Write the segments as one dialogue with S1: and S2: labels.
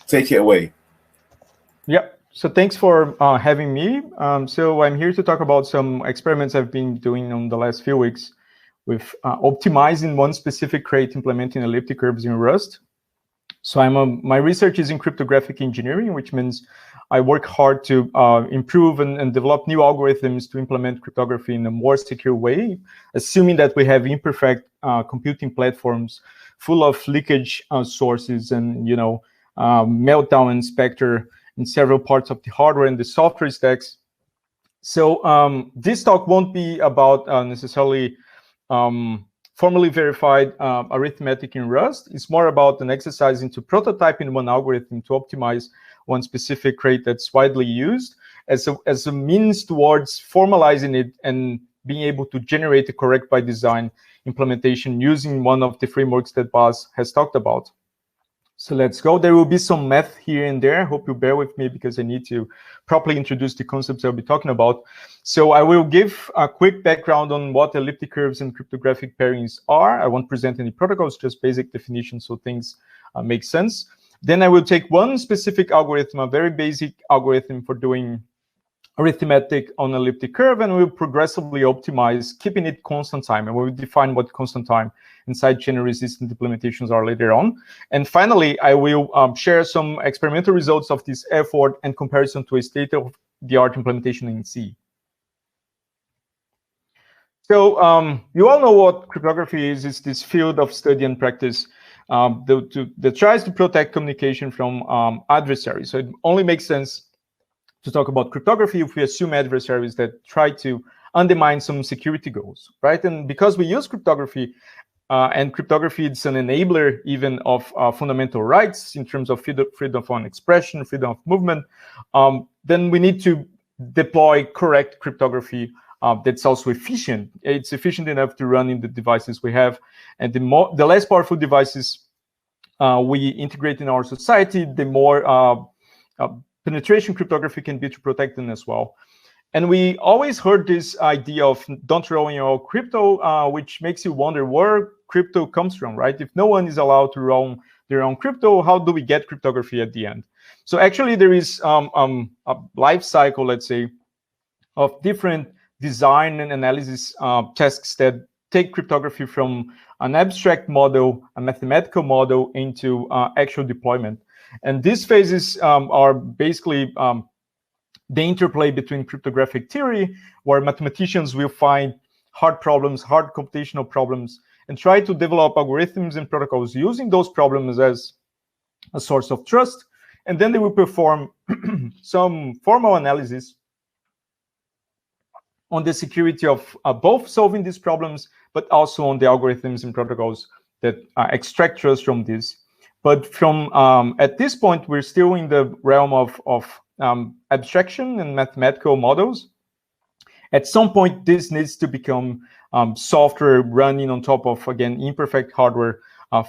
S1: Take it away.
S2: Yeah, so thanks for having me. So I'm here to talk about some experiments I've been doing on the last few weeks with optimizing one specific crate implementing elliptic curves in Rust. So my research is in cryptographic engineering, which means I work hard to improve and develop new algorithms to implement cryptography in a more secure way, assuming that we have imperfect computing platforms full of leakage sources and meltdown and specter in several parts of the hardware and the software stacks. So this talk won't be about necessarily formally verified arithmetic in Rust. It's more about an exercise into prototyping one algorithm to optimize one specific crate that's widely used as a means towards formalizing it and being able to generate a correct by design implementation using one of the frameworks that Bas has talked about. So let's go. There will be some math here and there. I hope you bear with me because I need to properly introduce the concepts I'll be talking about. So I will give a quick background on what elliptic curves and cryptographic pairings are. I won't present any protocols, just basic definitions so things make sense. Then I will take one specific algorithm, a very basic algorithm for doing arithmetic on elliptic curve, and we'll progressively optimize, keeping it constant time. And we'll define what constant time inside chain-resistant implementations are later on. And finally, I will share some experimental results of this effort and comparison to a state-of-the-art implementation in C. So you all know what cryptography is. It's this field of study and practice that tries to protect communication from adversaries. So it only makes sense to talk about cryptography if we assume adversaries that try to undermine some security goals, right? And because we use cryptography, and cryptography is an enabler even of fundamental rights in terms of freedom of expression, freedom of movement, then we need to deploy correct cryptography that's also efficient. It's efficient enough to run in the devices we have. And the less powerful devices we integrate in our society, the more penetration cryptography can be to protect them as well. And we always heard this idea of don't roll in your crypto, which makes you wonder where crypto comes from, right? If no one is allowed to run their own crypto, how do we get cryptography at the end? So actually there is a life cycle, let's say, of different design and analysis tasks that take cryptography from an abstract model, a mathematical model, into actual deployment. And these phases are basically the interplay between cryptographic theory, where mathematicians will find hard problems, hard computational problems, and try to develop algorithms and protocols using those problems as a source of trust. And then they will perform some formal analysis on the security of both solving these problems, but also on the algorithms and protocols that extract trust from this. But from at this point, we're still in the realm of abstraction and mathematical models. At some point, this needs to become software running on top of, again, imperfect hardware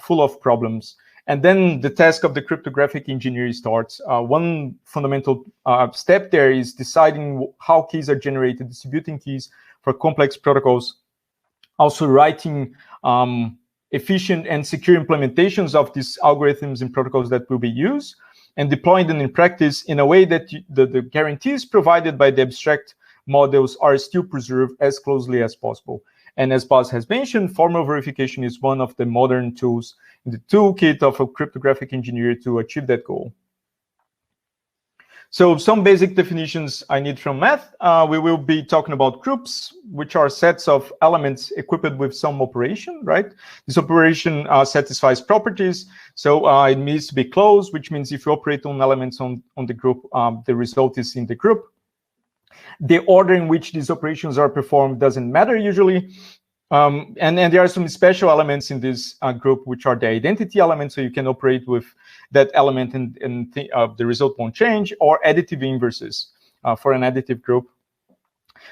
S2: full of problems. And then the task of the cryptographic engineer starts. One fundamental step there is deciding how keys are generated, distributing keys for complex protocols, also writing efficient and secure implementations of these algorithms and protocols that will be used, and deploying them in practice in a way that the guarantees provided by the abstract models are still preserved as closely as possible. And as Bas has mentioned, formal verification is one of the modern tools in the toolkit of a cryptographic engineer to achieve that goal. So some basic definitions I need from math. We will be talking about groups, which are sets of elements equipped with some operation, right? This operation satisfies properties. So it needs to be closed, which means if you operate on elements on the group, the result is in the group. The order in which these operations are performed doesn't matter usually. And there are some special elements in this group, which are the identity elements, so you can operate with that element and the result won't change, or additive inverses for an additive group.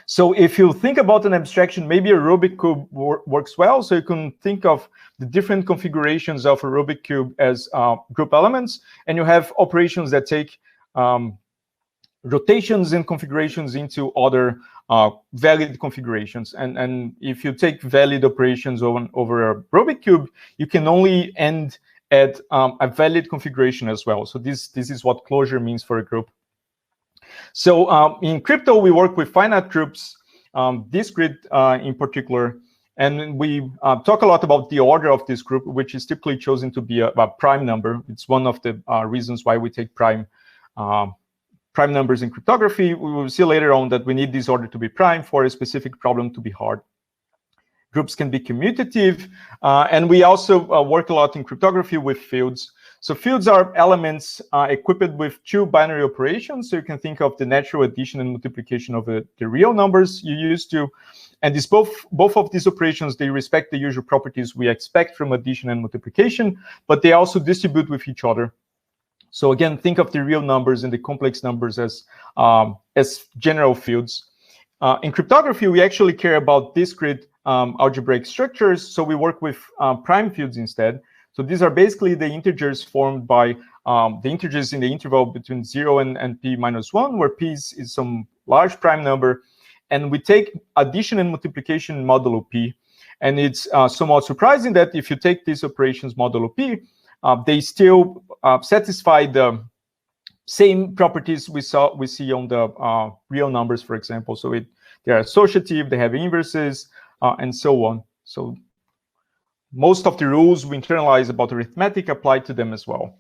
S2: So if you think about an abstraction, maybe a Rubik cube works well. So you can think of the different configurations of a Rubik cube as group elements, and you have operations that take rotations and configurations into other valid configurations. And if you take valid operations over a Rubik cube, you can only end add a valid configuration as well. So this is what closure means for a group. So in crypto, we work with finite groups, discrete in particular, and we talk a lot about the order of this group, which is typically chosen to be a prime number. It's one of the reasons why we take prime numbers in cryptography. We will see later on that we need this order to be prime for a specific problem to be hard. Groups can be commutative, and we also work a lot in cryptography with fields. So fields are elements equipped with two binary operations. So you can think of the natural addition and multiplication of the real numbers you used to. And this both of these operations, they respect the usual properties we expect from addition and multiplication, but they also distribute with each other. So again, think of the real numbers and the complex numbers as general fields. In cryptography, we actually care about discrete algebraic structures. So we work with prime fields instead. So these are basically the integers formed by the integers in the interval between 0 and p minus 1, where p is some large prime number. And we take addition and multiplication modulo p. And it's somewhat surprising that if you take these operations modulo p, they still satisfy the same properties we see on the real numbers, for example. So they are associative, they have inverses, and so on. So most of the rules we internalize about arithmetic apply to them as well.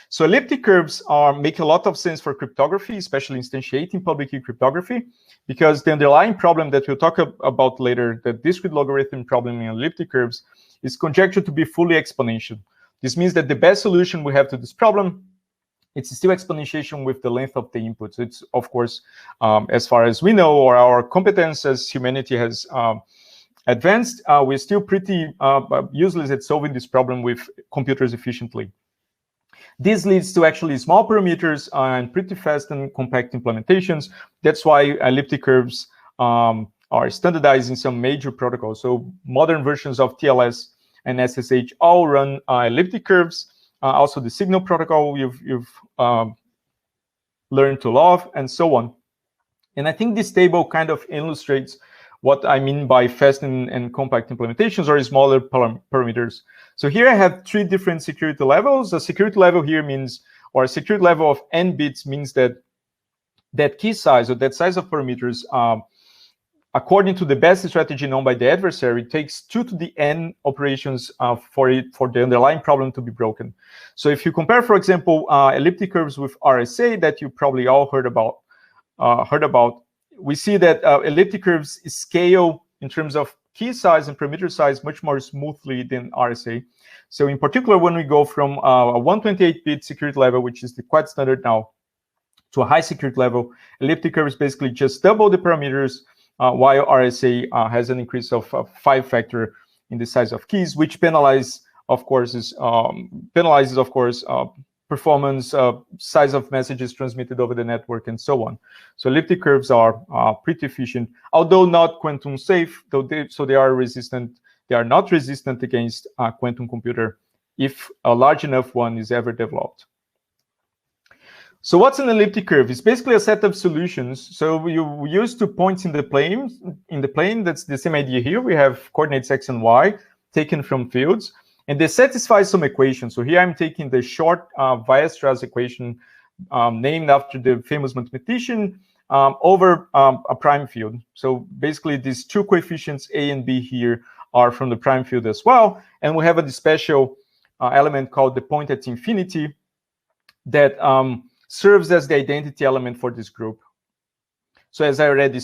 S2: So elliptic curves make a lot of sense for cryptography, especially instantiating public key cryptography, because the underlying problem that we'll talk about later, the discrete logarithm problem in elliptic curves, is conjectured to be fully exponential. This means that the best solution we have to this problem, it's still exponentiation with the length of the inputs. It's, of course, as far as we know, or our competence as humanity has advanced, we're still pretty useless at solving this problem with computers efficiently. This leads to actually small parameters and pretty fast and compact implementations. That's why elliptic curves are standardized in some major protocols. So modern versions of TLS and SSH all run elliptic curves. Also the signal protocol you've learned to love, and so on. And I think this table kind of illustrates what I mean by fast and compact implementations or smaller parameters. So here I have three different security levels. A security level here means, or a security level of n bits means that that key size or that size of parameters, according to the best strategy known by the adversary, takes 2 to the n operations for the underlying problem to be broken. So if you compare, for example, elliptic curves with RSA that you probably all heard about, we see that elliptic curves scale in terms of key size and parameter size much more smoothly than RSA. So in particular, when we go from a 128-bit security level, which is the quite standard now, to a high security level, elliptic curves basically just double the parameters, while RSA has an increase of 5-factor in the size of keys, which penalizes, of course, performance, size of messages transmitted over the network, and so on. So elliptic curves are pretty efficient, although not quantum safe. So they are resistant. They are not resistant against a quantum computer if a large enough one is ever developed. So what's an elliptic curve? It's basically a set of solutions. So you use 2 points in the plane. That's the same idea here. We have coordinates x and y taken from fields, and they satisfy some equations. So here I'm taking the short Weierstrass equation named after the famous mathematician over a prime field. So basically these 2 coefficients a and b here are from the prime field as well. And we have a special element called the point at infinity that serves as the identity element for this group. So as I already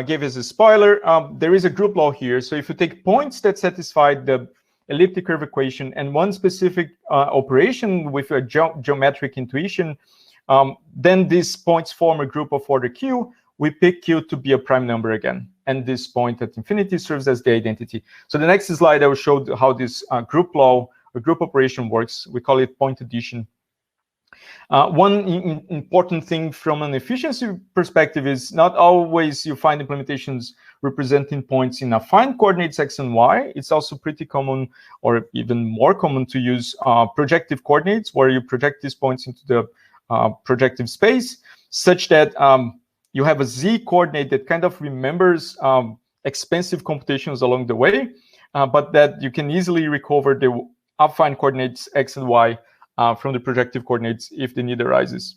S2: gave as a spoiler, there is a group law here. So if you take points that satisfy the elliptic curve equation and one specific operation with a geometric intuition, then these points form a group of order Q. We pick Q to be a prime number again. And this point at infinity serves as the identity. So the next slide, I will show how this group law, or group operation works. We call it point addition. One important thing from an efficiency perspective is not always you find implementations representing points in affine coordinates x and y. It's also pretty common, or even more common, to use projective coordinates, where you project these points into the projective space, such that you have a z coordinate that kind of remembers expensive computations along the way, but that you can easily recover affine coordinates x and y from the projective coordinates if the need arises.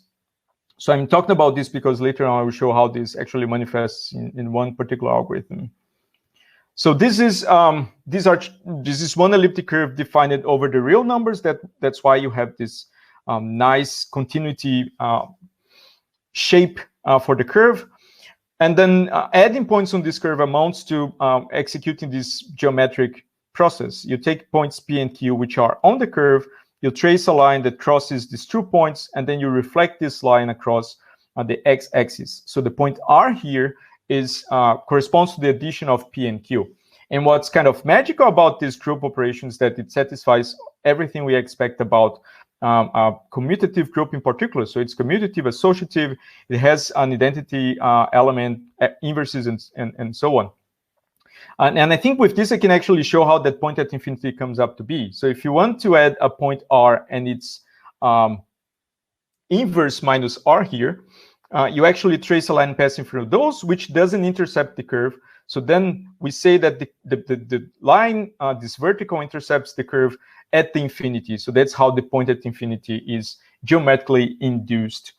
S2: So I'm talking about this because later on I will show how this actually manifests in one particular algorithm. So this is one elliptic curve defined over the real numbers. That's why you have this nice continuity shape for the curve. And then adding points on this curve amounts to executing this geometric process. You take points P and Q, which are on the curve, you trace a line that crosses these 2 points, and then you reflect this line across the x-axis. So the point R here is corresponds to the addition of P and Q. And what's kind of magical about this group operation is that it satisfies everything we expect about a commutative group in particular. So it's commutative, associative, it has an identity element, inverses, and so on. And I think with this, I can actually show how that point at infinity comes up to be. So if you want to add a point R and its inverse minus R here, you actually trace a line passing through those, which doesn't intercept the curve. So then we say that the line, this vertical, intercepts the curve at the infinity. So that's how the point at infinity is geometrically induced.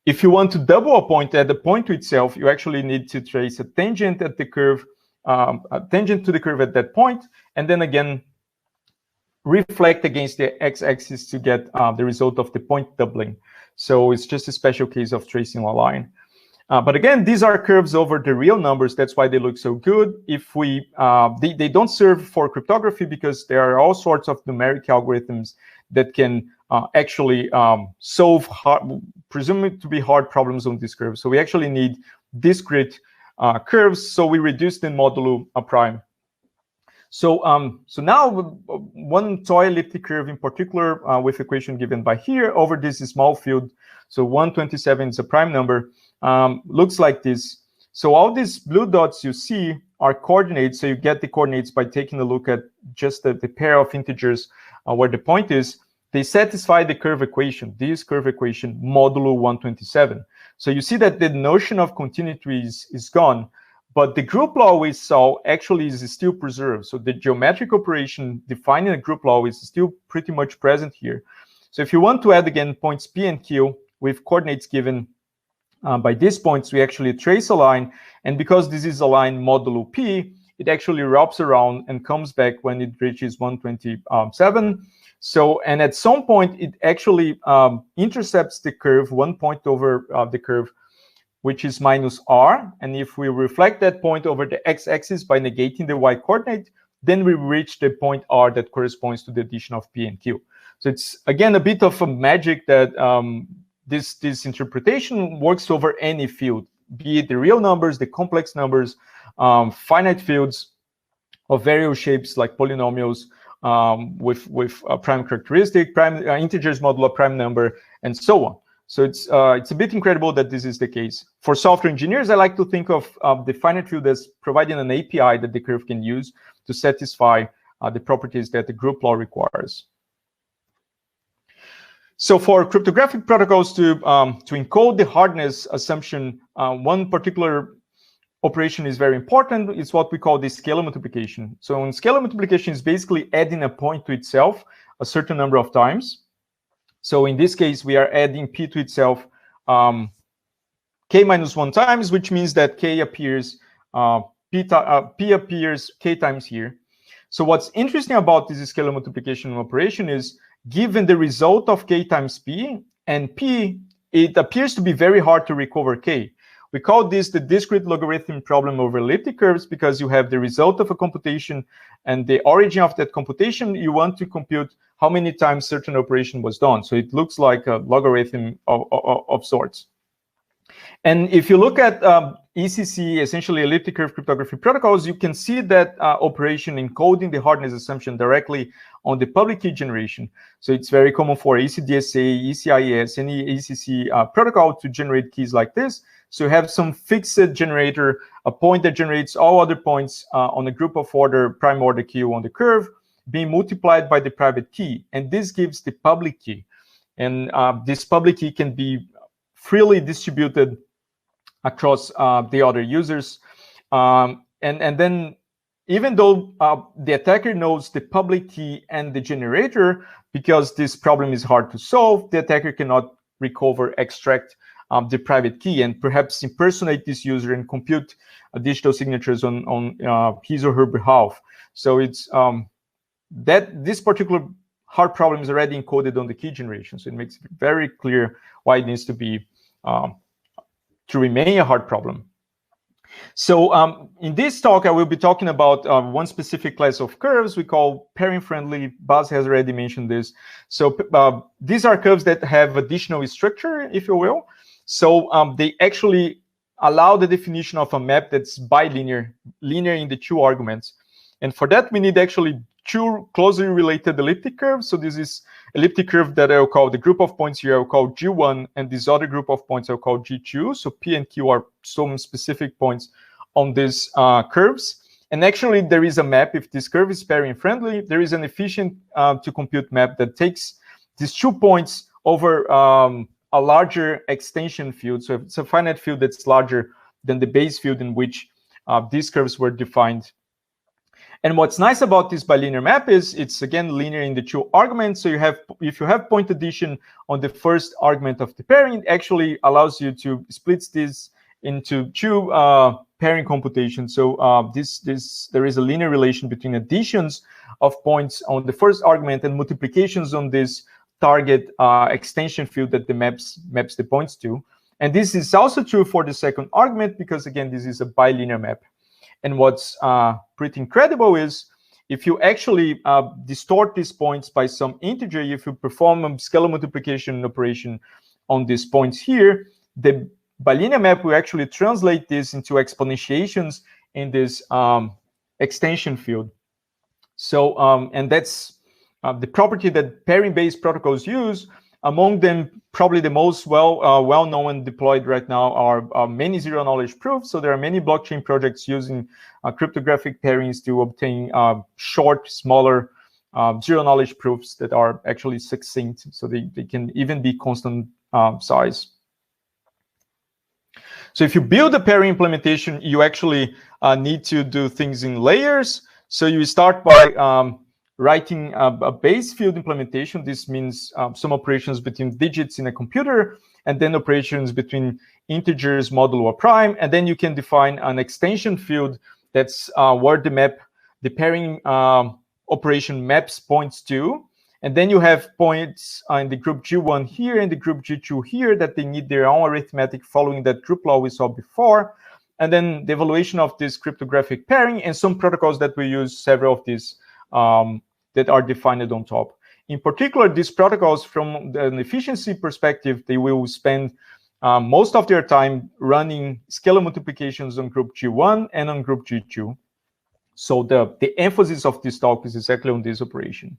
S2: If you want to double a point at the point to itself, you actually need to trace a tangent at the curve, a tangent to the curve at that point, and then again reflect against the x-axis to get the result of the point doubling. So it's just a special case of tracing a line. But again, these are curves over the real numbers. That's why they look so good. If we, they don't serve for cryptography because there are all sorts of numeric algorithms that can actually solve presumed to be hard problems on these curves. So we actually need discrete curves. So we reduce the modulo prime. So now one toy elliptic curve in particular with equation given by here over this small field. So 127 is a prime number. Looks like this. So all these blue dots you see are coordinates. So you get the coordinates by taking a look at just the pair of integers where the point is. They satisfy the curve equation, this curve equation modulo 127. So you see that the notion of continuity is gone, but the group law we saw actually is still preserved. So the geometric operation defining a group law is still pretty much present here. So if you want to add again points P and Q with coordinates given by these points, we actually trace a line. And because this is a line modulo P, it actually wraps around and comes back when it reaches 127. So, and at some point, it actually intercepts the curve, 1 point over the curve, which is minus R. And if we reflect that point over the x-axis by negating the y coordinate, then we reach the point R that corresponds to the addition of P and Q. So it's, again, a bit of a magic that this interpretation works over any field, be it the real numbers, the complex numbers, finite fields of various shapes like polynomials, with prime characteristic, prime integers modulo prime number, and so on. So it's a bit incredible that this is the case. For software engineers, I like to think of the finite field as providing an API that the curve can use to satisfy the properties that the group law requires. So for cryptographic protocols to encode the hardness assumption, one particular operation is very important. It's what we call the scalar multiplication. So in scalar multiplication is basically adding a point to itself a certain number of times. So in this case, we are adding P to itself K minus 1 times, which means that K appears, P appears K times here. So what's interesting about this scalar multiplication operation is given the result of K times P and P, it appears to be very hard to recover K. We call this the discrete logarithm problem over elliptic curves because you have the result of a computation and the origin of that computation. You want to compute how many times certain operation was done. So it looks like a logarithm of sorts. And if you look at ECC, essentially elliptic curve cryptography protocols, you can see that operation encoding the hardness assumption directly on the public key generation. So it's very common for ECDSA, ECIS, any ECC protocol to generate keys like this. So you have some fixed generator, a point that generates all other points on a group of order, prime order Q on the curve, being multiplied by the private key. And this gives the public key. And this public key can be freely distributed across the other users. And then even though the attacker knows the public key and the generator, because this problem is hard to solve, the attacker cannot recover, extract the private key, and perhaps impersonate this user and compute digital signatures on his or her behalf. So it's that this particular hard problem is already encoded on the key generation. So it makes it very clear why it needs to be to remain a hard problem. So in this talk, I will be talking about one specific class of curves we call pairing-friendly. Baz has already mentioned this. So these are curves that have additional structure, if you will. So they actually allow the definition of a map that's bilinear, linear in the two arguments. And for that, we need actually two closely related elliptic curves. So this is elliptic curve that I'll call the group of points here, I'll call G1, and this other group of points I'll call G2. So P and Q are some specific points on these curves. And actually, there is a map. If this curve is pairing friendly, there is an efficient to compute map that takes these 2 points over a larger extension field. So it's a finite field that's larger than the base field in which these curves were defined. And what's nice about this bilinear map is it's again linear in the two arguments. So you have, if you have point addition on the first argument of the pairing, it actually allows you to split this into two pairing computations. So there is a linear relation between additions of points on the first argument and multiplications on this target extension field that the maps the points to. And this is also true for the second argument, because again, this is a bilinear map. And what's pretty incredible is if you actually distort these points by some integer, if you perform a scalar multiplication operation on these points here, the bilinear map will actually translate this into exponentiations in this extension field. So, and that's the property that pairing-based protocols use. Among them, probably the most well-known and deployed right now are many zero-knowledge proofs. So there are many blockchain projects using cryptographic pairings to obtain short, smaller zero-knowledge proofs that are actually succinct. So they can even be constant size. So if you build a pairing implementation, you actually need to do things in layers. So you start by writing a base field implementation. This means some operations between digits in a computer, and then operations between integers, modulo, or prime. And then you can define an extension field that's where the pairing operation maps points to. And then you have points in the group G1 here and the group G2 here that they need their own arithmetic following that group law we saw before. And then the evaluation of this cryptographic pairing and some protocols that we use, several of these that are defined on top. In particular, these protocols, from an efficiency perspective, they will spend most of their time running scalar multiplications on group G1 and on group G2. So the emphasis of this talk is exactly on this operation.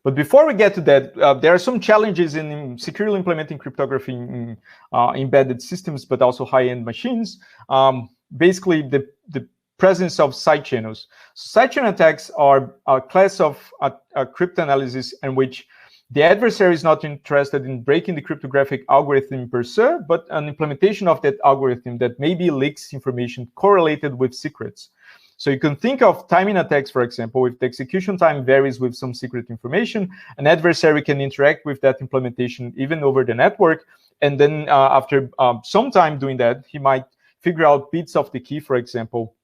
S2: But before we get to that, there are some challenges in securely implementing cryptography in embedded systems, but also high-end machines. Basically, the presence of side channels. Side channel attacks are a class of cryptanalysis in which the adversary is not interested in breaking the cryptographic algorithm per se, but an implementation of that algorithm that maybe leaks information correlated with secrets. So you can think of timing attacks, for example. If the execution time varies with some secret information, an adversary can interact with that implementation even over the network. And then after some time doing that, he might figure out bits of the key, for example,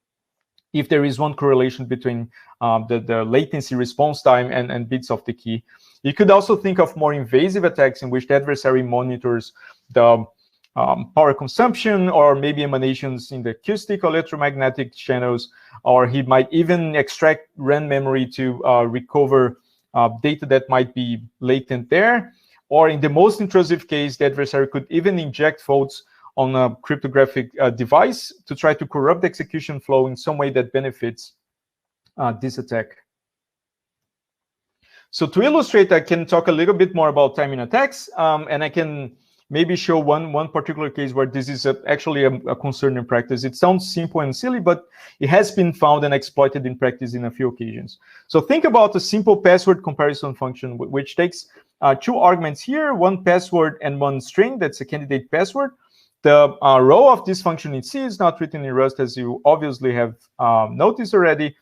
S2: if there is one correlation between the latency response time and bits of the key. You could also think of more invasive attacks in which the adversary monitors the power consumption or maybe emanations in the acoustic or electromagnetic channels, or he might even extract RAM memory to recover data that might be latent there. Or in the most intrusive case, the adversary could even inject faults on a cryptographic device to try to corrupt the execution flow in some way that benefits this attack. So to illustrate, I can talk a little bit more about timing attacks, and I can maybe show one particular case where this is actually a concern in practice. It sounds simple and silly, but it has been found and exploited in practice in a few occasions. So think about a simple password comparison function, which takes two arguments here, one password and one string, that's a candidate password, The role of this function in C is not written in Rust, as you obviously have noticed already,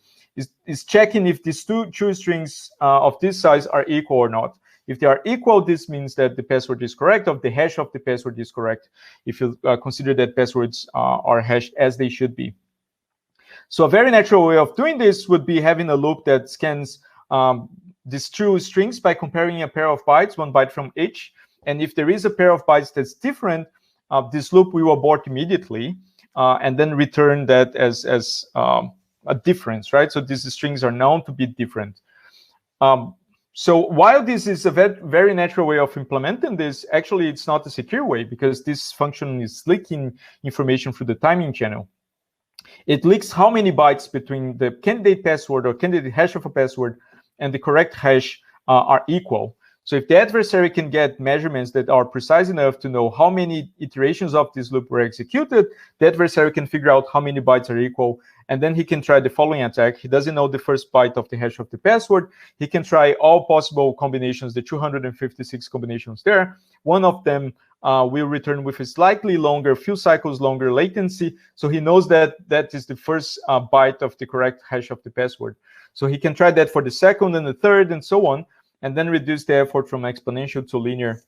S2: is checking if these two strings of this size are equal or not. If they are equal, this means that the password is correct, or the hash of the password is correct, if you consider that passwords are hashed as they should be. So a very natural way of doing this would be having a loop that scans these two strings by comparing a pair of bytes, 1 byte from each. And if there is a pair of bytes that's different, this loop will abort immediately and then return that as a difference, right? So these strings are known to be different. So while this is a very natural way of implementing this, actually it's not a secure way, because this function is leaking information through the timing channel. It leaks how many bytes between the candidate password or candidate hash of a password and the correct hash are equal. So if the adversary can get measurements that are precise enough to know how many iterations of this loop were executed, the adversary can figure out how many bytes are equal, and then he can try the following attack. He doesn't know the first byte of the hash of the password. He can try all possible combinations, the 256 combinations there. One of them will return with a slightly longer, few cycles longer latency. So he knows that that is the first byte of the correct hash of the password. So he can try that for the second and the third and so on, and then reduce the effort from exponential to linear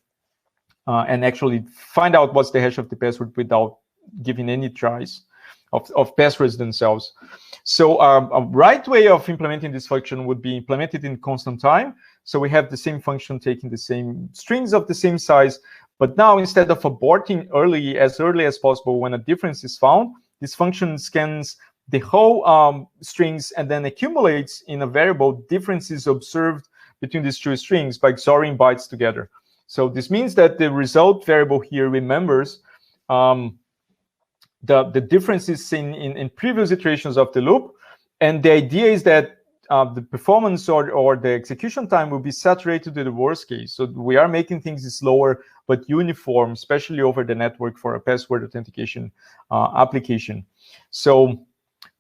S2: and actually find out what's the hash of the password without giving any tries of passwords themselves. So a right way of implementing this function would be implemented in constant time. So we have the same function taking the same strings of the same size, but now instead of aborting as early as possible when a difference is found, this function scans the whole strings and then accumulates in a variable differences observed between these two strings by XORing bytes together. So this means that the result variable here remembers the differences seen in previous iterations of the loop. And the idea is that the performance or the execution time will be saturated to the worst case. So we are making things slower but uniform, especially over the network for a password authentication application. So,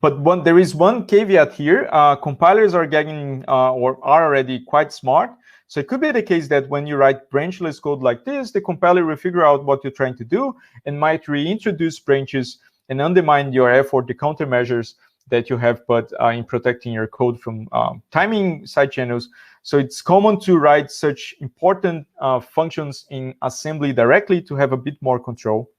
S2: but there is one caveat here. Compilers are getting or are already quite smart. So it could be the case that when you write branchless code like this, the compiler will figure out what you're trying to do and might reintroduce branches and undermine your effort, the countermeasures that you have put in protecting your code from timing side channels. So it's common to write such important functions in assembly directly to have a bit more control,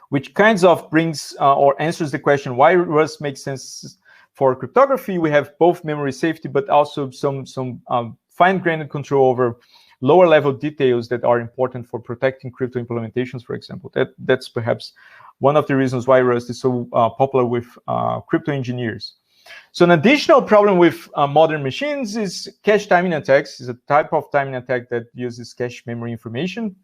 S2: which kinds of brings or answers the question why Rust makes sense for cryptography. We have both memory safety, but also some fine-grained control over lower level details that are important for protecting crypto implementations, for example. That's perhaps one of the reasons why Rust is so popular with crypto engineers. So an additional problem with modern machines is cache timing attacks. It's a type of timing attack that uses cache memory information.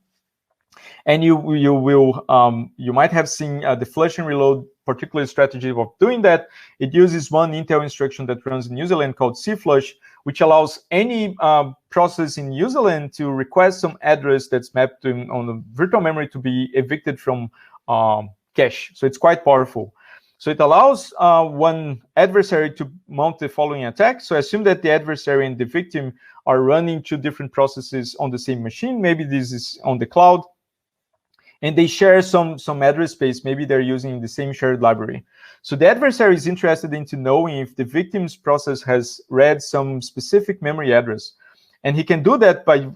S2: And you might have seen the flush and reload particular strategy of doing that. It uses one Intel instruction that runs in userland called cflush, which allows any process in userland to request some address that's mapped on the virtual memory to be evicted from cache. So it's quite powerful. So it allows one adversary to mount the following attack. So assume that the adversary and the victim are running two different processes on the same machine. Maybe this is on the cloud, and they share some address space. Maybe they're using the same shared library. So the adversary is interested into knowing if the victim's process has read some specific memory address. And he can do that by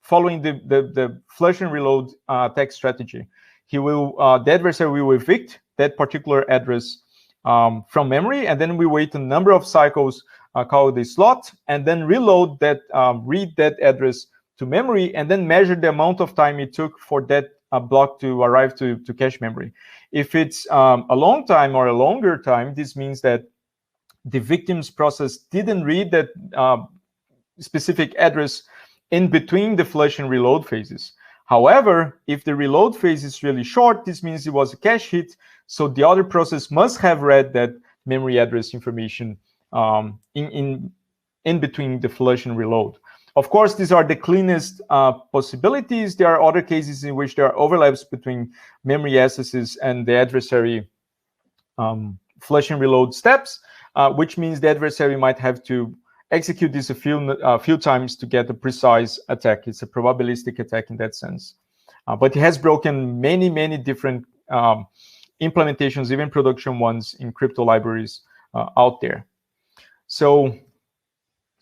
S2: following the flush and reload attack strategy. The adversary will evict that particular address from memory, and then we wait a number of cycles called the slot, and then reload that, read that address to memory, and then measure the amount of time it took for that block to arrive to cache memory. If it's a long time or a longer time, this means that the victim's process didn't read that specific address in between the flush and reload phases. However, if the reload phase is really short, this means it was a cache hit, so the other process must have read that memory address information in between the flush and reload. Of course, these are the cleanest possibilities. There are other cases in which there are overlaps between memory accesses and the adversary flush and reload steps, which means the adversary might have to execute this a few times to get a precise attack. It's a probabilistic attack in that sense. but it has broken many different implementations, even production ones in crypto libraries out there. So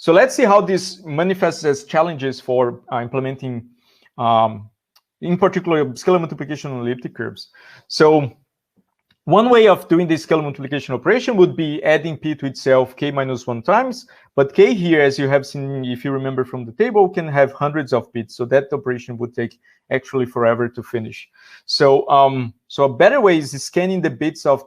S2: let's see how this manifests as challenges for implementing, in particular, scalar multiplication on elliptic curves. So one way of doing this scalar multiplication operation would be adding p to itself k minus 1 times, but k here, as you have seen, if you remember from the table, can have hundreds of bits, so that operation would take actually forever to finish. So so a better way is scanning the bits of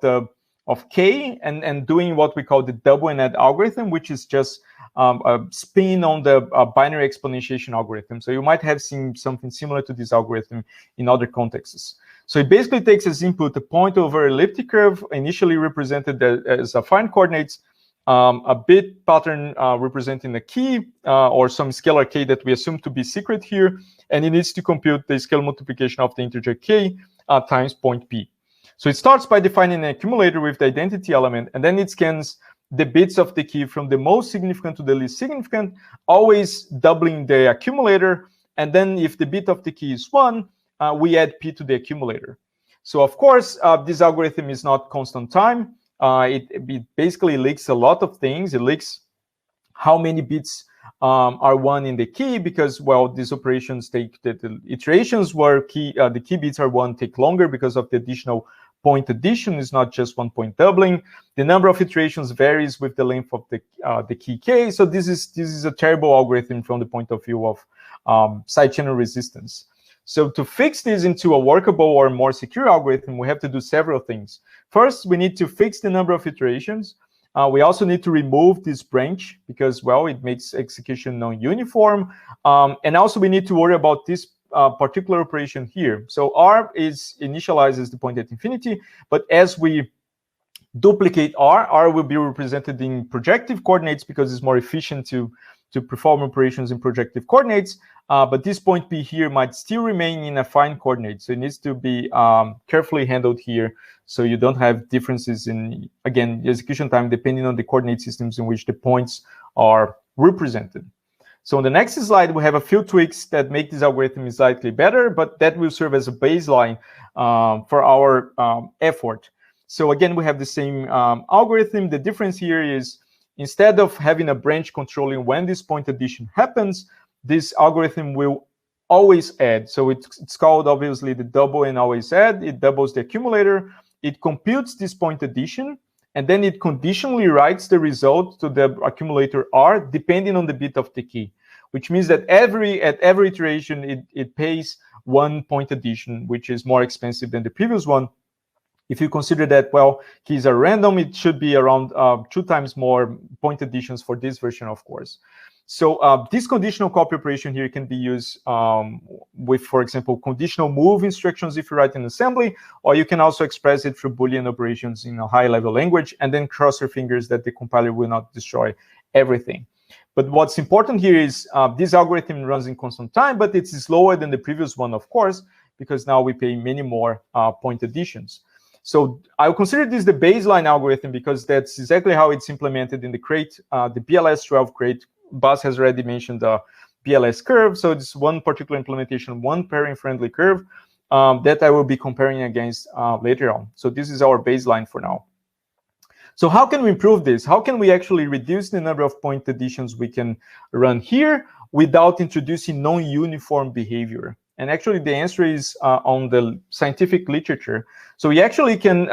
S2: k and doing what we call the double and add algorithm, which is just a spin on the binary exponentiation algorithm. So you might have seen something similar to this algorithm in other contexts. So it basically takes as input a point over elliptic curve, initially represented as affine coordinates, a bit pattern representing a key or some scalar k that we assume to be secret here, and it needs to compute the scalar multiplication of the integer k times point p. So it starts by defining an accumulator with the identity element, and then it scans the bits of the key from the most significant to the least significant, always doubling the accumulator. And then if the bit of the key is 1, we add p to the accumulator. So of course, this algorithm is not constant time. It basically leaks a lot of things. It leaks how many bits are 1 in the key, because, well, these operations take the iterations where the key bits are 1 take longer because of the additional point addition. Is not just 1 point doubling. The number of iterations varies with the length of the key k. So this is a terrible algorithm from the point of view of side channel resistance. So to fix this into a workable or more secure algorithm, we have to do several things. First, we need to fix the number of iterations. We also need to remove this branch because, well, it makes execution non-uniform. And also we need to worry about this particular operation here. So R is initializes the point at infinity, but as we duplicate R will be represented in projective coordinates because it's more efficient to perform operations in projective coordinates. But this point P here might still remain in affine coordinates. So it needs to be carefully handled here, so you don't have differences in, again, the execution time depending on the coordinate systems in which the points are represented. So on the next slide, we have a few tweaks that make this algorithm slightly better, but that will serve as a baseline for our effort. So again, we have the same algorithm. The difference here is, instead of having a branch controlling when this point addition happens, this algorithm will always add. So it's called, obviously, the double and always add. It doubles the accumulator. It computes this point addition, and then it conditionally writes the result to the accumulator R, depending on the bit of the key, which means that at every iteration, it pays 1 point addition, which is more expensive than the previous one. If you consider that, well, keys are random, it should be around 2 times more point additions for this version, of course. So this conditional copy operation here can be used with, for example, conditional move instructions if you write in assembly, or you can also express it through Boolean operations in a high-level language, and then cross your fingers that the compiler will not destroy everything. But what's important here is this algorithm runs in constant time, but it's slower than the previous one, of course, because now we pay many more point additions. So I'll consider this the baseline algorithm because that's exactly how it's implemented in the crate, the BLS12 crate. Bas has already mentioned the BLS curve. So it's one particular implementation, one pairing-friendly curve that I will be comparing against later on. So this is our baseline for now. So how can we improve this? How can we actually reduce the number of point additions we can run here without introducing non-uniform behavior? And actually, the answer is on the scientific literature. So we actually can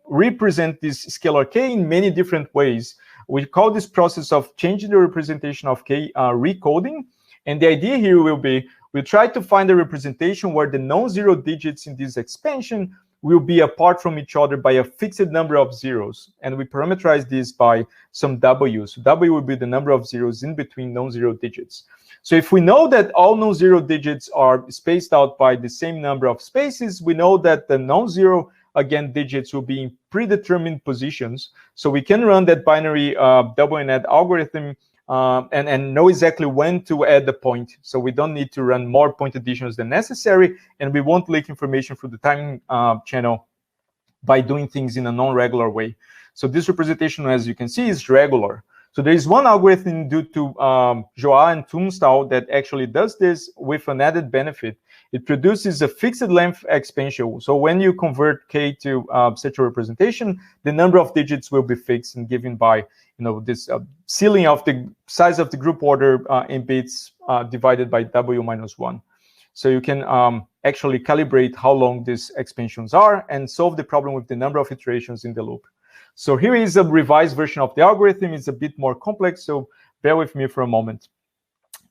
S2: represent this scalar k in many different ways. We call this process of changing the representation of k recoding. And the idea here will be, we'll try to find a representation where the non-zero digits in this expansion will be apart from each other by a fixed number of zeros. And we parameterize this by some w. So w will be the number of zeros in between non-zero digits. So if we know that all non-zero digits are spaced out by the same number of spaces, we know that the non-zero, again, digits will be in predetermined positions. So we can run that binary double and add algorithm and know exactly when to add the point. So we don't need to run more point additions than necessary, and we won't leak information through the timing channel by doing things in a non-regular way. So this representation, as you can see, is regular. So there is one algorithm due to Joao and Tunstall that actually does this with an added benefit, it produces a fixed length exponential. So when you convert k to such a representation, the number of digits will be fixed and given by this ceiling of the size of the group order in bits divided by w minus 1. So you can actually calibrate how long these expansions are and solve the problem with the number of iterations in the loop. So here is a revised version of the algorithm. It's a bit more complex, so bear with me for a moment.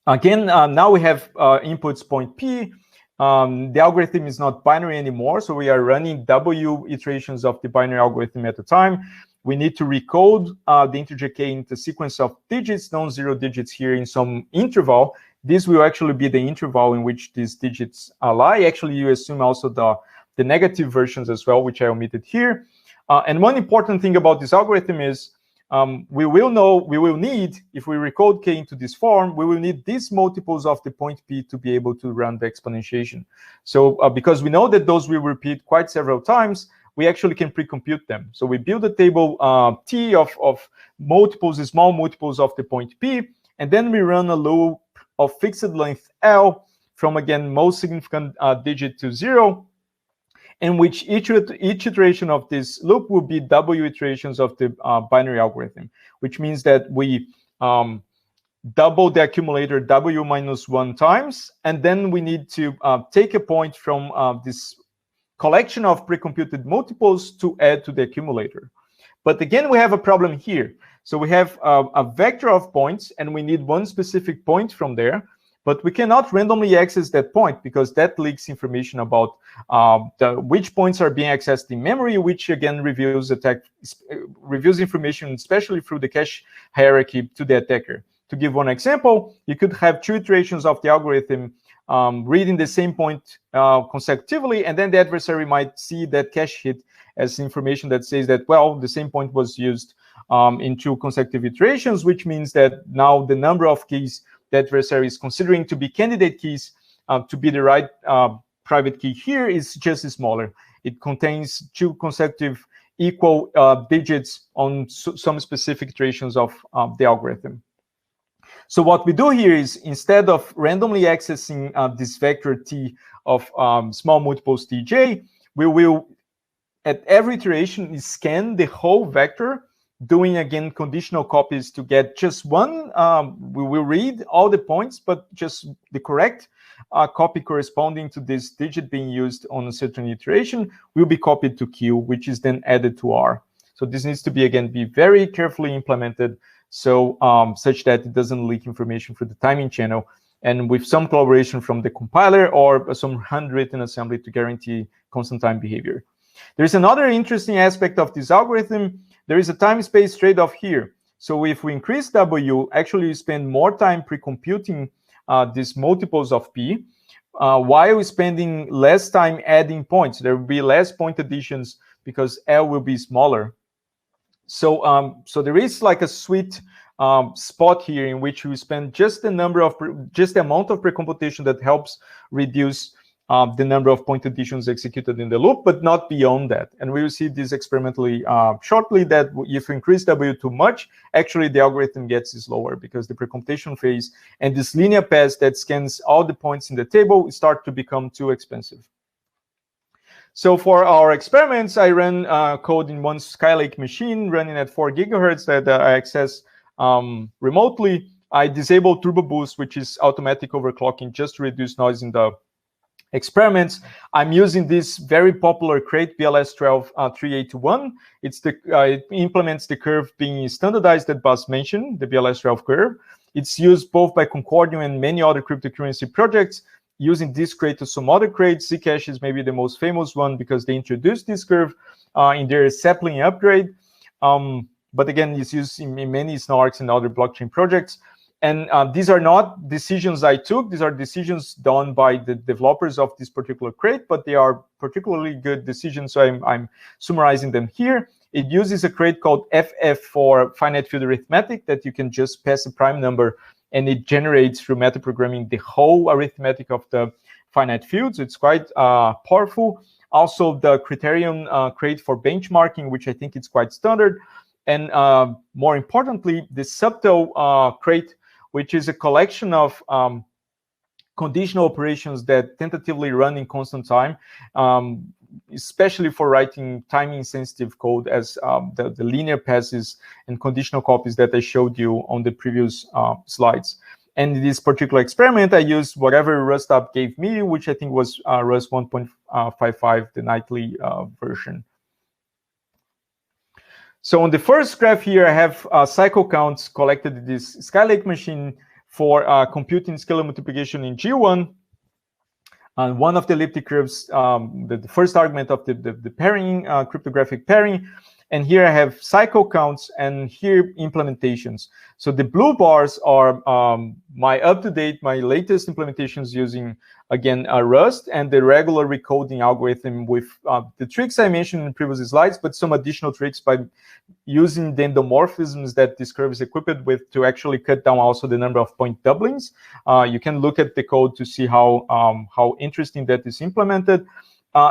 S2: Again, now we have inputs point P. The algorithm is not binary anymore, so we are running W iterations of the binary algorithm at a time. We need to recode the integer k into a sequence of digits, non-zero digits here in some interval. This will actually be the interval in which these digits lie. Actually, you assume also the negative versions as well, which I omitted here. And one important thing about this algorithm is we will need, if we recode k into this form, we will need these multiples of the point P to be able to run the exponentiation. So because we know that those will repeat quite several times, we actually can pre-compute them. So we build a table T of multiples, small multiples of the point P, and then we run a loop of fixed length L from, again, most significant digit to 0, in which each iteration of this loop will be W iterations of the binary algorithm, which means that we double the accumulator W minus 1 times, and then we need to take a point from this collection of pre-computed multiples to add to the accumulator. But again, we have a problem here. So we have a vector of points, and we need one specific point from there, but we cannot randomly access that point because that leaks information about which points are being accessed in memory, which again reveals information, especially through the cache hierarchy, to the attacker. To give one example, you could have 2 iterations of the algorithm reading the same point consecutively, and then the adversary might see that cache hit as information that says that, well, the same point was used in 2 consecutive iterations, which means that now the number of keys the adversary is considering to be candidate keys to be the right private key here is just smaller. It contains 2 consecutive equal digits on some specific iterations of the algorithm. So what we do here is, instead of randomly accessing this vector T of small multiples Tj, we will, at every iteration, scan the whole vector, doing, again, conditional copies to get just one. We will read all the points, but just the correct copy corresponding to this digit being used on a certain iteration will be copied to Q, which is then added to R. So this needs to be very carefully implemented, so such that it doesn't leak information through the timing channel, and with some collaboration from the compiler or some handwritten assembly to guarantee constant time behavior. There's another interesting aspect of this algorithm. There is a time-space trade-off here. So if we increase W, actually we spend more time pre-computing these multiples of P, while spending less time adding points. There will be less point additions because L will be smaller. So so there is like a sweet spot here in which we spend just the amount of pre-computation that helps reduce the number of point additions executed in the loop, but not beyond that. And we will see this experimentally shortly, that if you increase W too much, actually the algorithm gets slower because the pre-computation phase and this linear path that scans all the points in the table start to become too expensive. So for our experiments, I ran code in one Skylake machine running at 4 gigahertz that I access remotely. I disabled Turbo Boost, which is automatic overclocking, just to reduce noise in the experiments. I'm using this very popular crate, BLS12 3821. It implements the curve being standardized that Bas mentioned, the BLS12 curve. It's used both by Concordium and many other cryptocurrency projects using this crate to some other crates. Zcash is maybe the most famous one because they introduced this curve in their sapling upgrade. But again, it's used in many snarks and other blockchain projects. And these are not decisions I took. These are decisions done by the developers of this particular crate, but they are particularly good decisions, so I'm summarizing them here. It uses a crate called FF for finite field arithmetic that you can just pass a prime number, and it generates through metaprogramming the whole arithmetic of the finite fields. It's quite powerful. Also, the criterion crate for benchmarking, which I think is quite standard. And more importantly, the subtle crate, which is a collection of conditional operations that tentatively run in constant time, especially for writing timing-sensitive code as the linear passes and conditional copies that I showed you on the previous slides. And in this particular experiment, I used whatever Rust app gave me, which I think was Rust 1.55, the nightly version. So on the first graph here, I have cycle counts collected in this Skylake machine for computing scalar multiplication in G1. And one of the elliptic curves, the first argument of the pairing, cryptographic pairing. And here I have cycle counts and here implementations. So the blue bars are my up-to-date, my latest implementations using, again, Rust and the regular recoding algorithm with the tricks I mentioned in previous slides, but some additional tricks by using the endomorphisms that this curve is equipped with to actually cut down also the number of point doublings. You can look at the code to see how interesting that is implemented.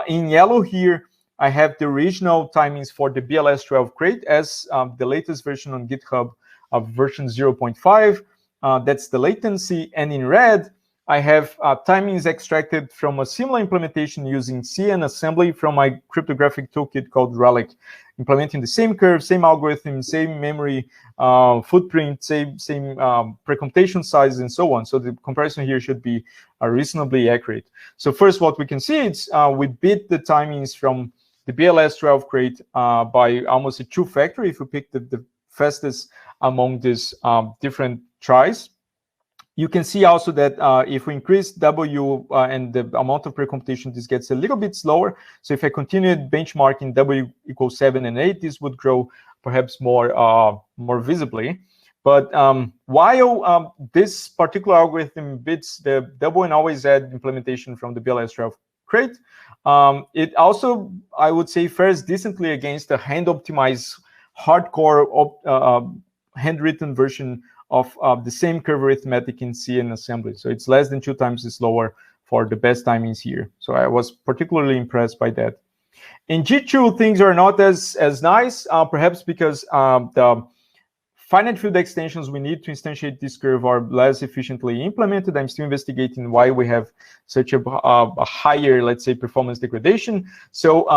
S2: In yellow here, I have the original timings for the BLS12 crate as the latest version on GitHub of version 0.5. That's the latency. And in red, I have timings extracted from a similar implementation using C and assembly from my cryptographic toolkit called Relic, implementing the same curve, same algorithm, same memory footprint, same precomputation size, and so on. So the comparison here should be reasonably accurate. So first, what we can see is we beat the timings from the BLS12 crate by almost a 2 factor if we pick the fastest among these different tries. You can see also that if we increase W and the amount of precomputation, this gets a little bit slower. So if I continue benchmarking W equals 7 and 8, this would grow perhaps more visibly. But while this particular algorithm beats the double and always add implementation from the BLS12 crate, it also, I would say, fares decently against the hand-optimized, hardcore handwritten version of the same curve arithmetic in C and assembly. So it's less than 2 times slower for the best timings here. So I was particularly impressed by that. In G2, things are not as nice, perhaps because the finite field extensions we need to instantiate this curve are less efficiently implemented. I'm still investigating why we have such a higher, let's say, performance degradation. So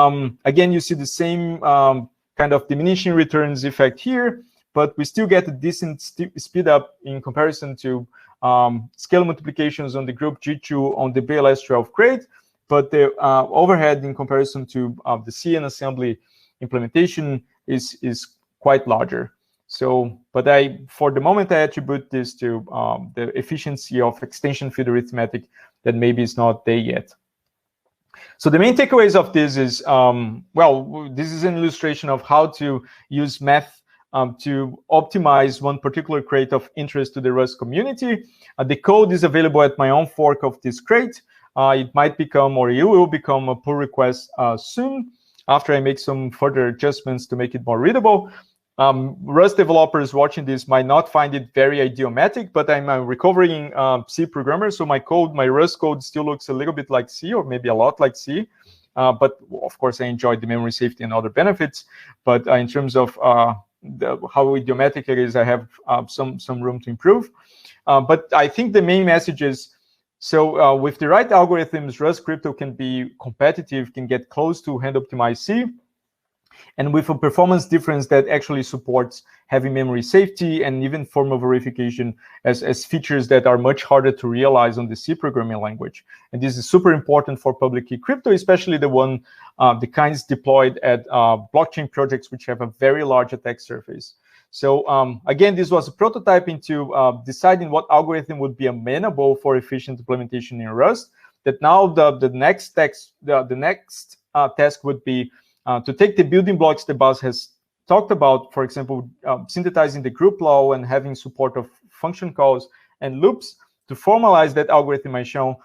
S2: again, you see the same kind of diminishing returns effect here, but we still get a decent speed up in comparison to scalar multiplications on the group G2 on the BLS12 crate, but the overhead in comparison to the C and assembly implementation is quite larger. So, but for the moment, I attribute this to the efficiency of extension field arithmetic that maybe is not there yet. So the main takeaways of this is, well, this is an illustration of how to use math to optimize one particular crate of interest to the Rust community. The code is available at my own fork of this crate. It might become, or it will become, a pull request soon after I make some further adjustments to make it more readable. Rust developers watching this might not find it very idiomatic, but I'm a recovering C programmer, so my Rust code still looks a little bit like C, or maybe a lot like C. But of course, I enjoyed the memory safety and other benefits. But in terms of how idiomatic it is, I have some room to improve. But I think the main message is, so with the right algorithms, Rust crypto can be competitive, can get close to hand-optimized C, and with a performance difference that actually supports heavy memory safety and even formal verification as features that are much harder to realize on the C programming language. And this is super important for public key crypto, especially the kinds deployed at blockchain projects which have a very large attack surface. So again, this was a prototype into deciding what algorithm would be amenable for efficient implementation in Rust. That now the next task would be to take the building blocks the boss has talked about, for example, synthesizing the group law and having support of function calls and loops, to formalize that algorithm I shown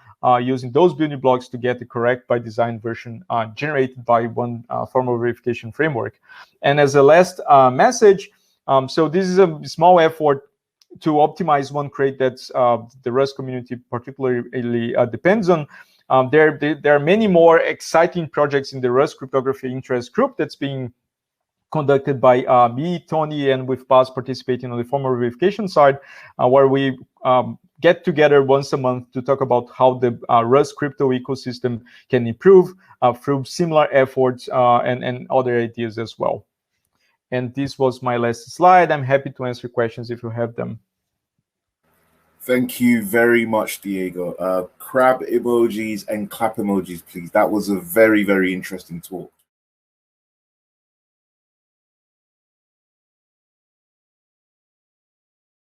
S2: using those building blocks to get the correct by design version generated by one formal verification framework. And as a last message, so this is a small effort to optimize one crate that's the Rust community particularly depends on. There are many more exciting projects in the Rust cryptography interest group that's being conducted by me, Tony, and with Baz participating on the formal verification side, where we get together once a month to talk about how the Rust crypto ecosystem can improve through similar efforts and other ideas as well. And this was my last slide. I'm happy to answer questions if you have them.
S1: Thank you very much, Diego. Crab emojis and clap emojis, please. That was a very, very interesting talk.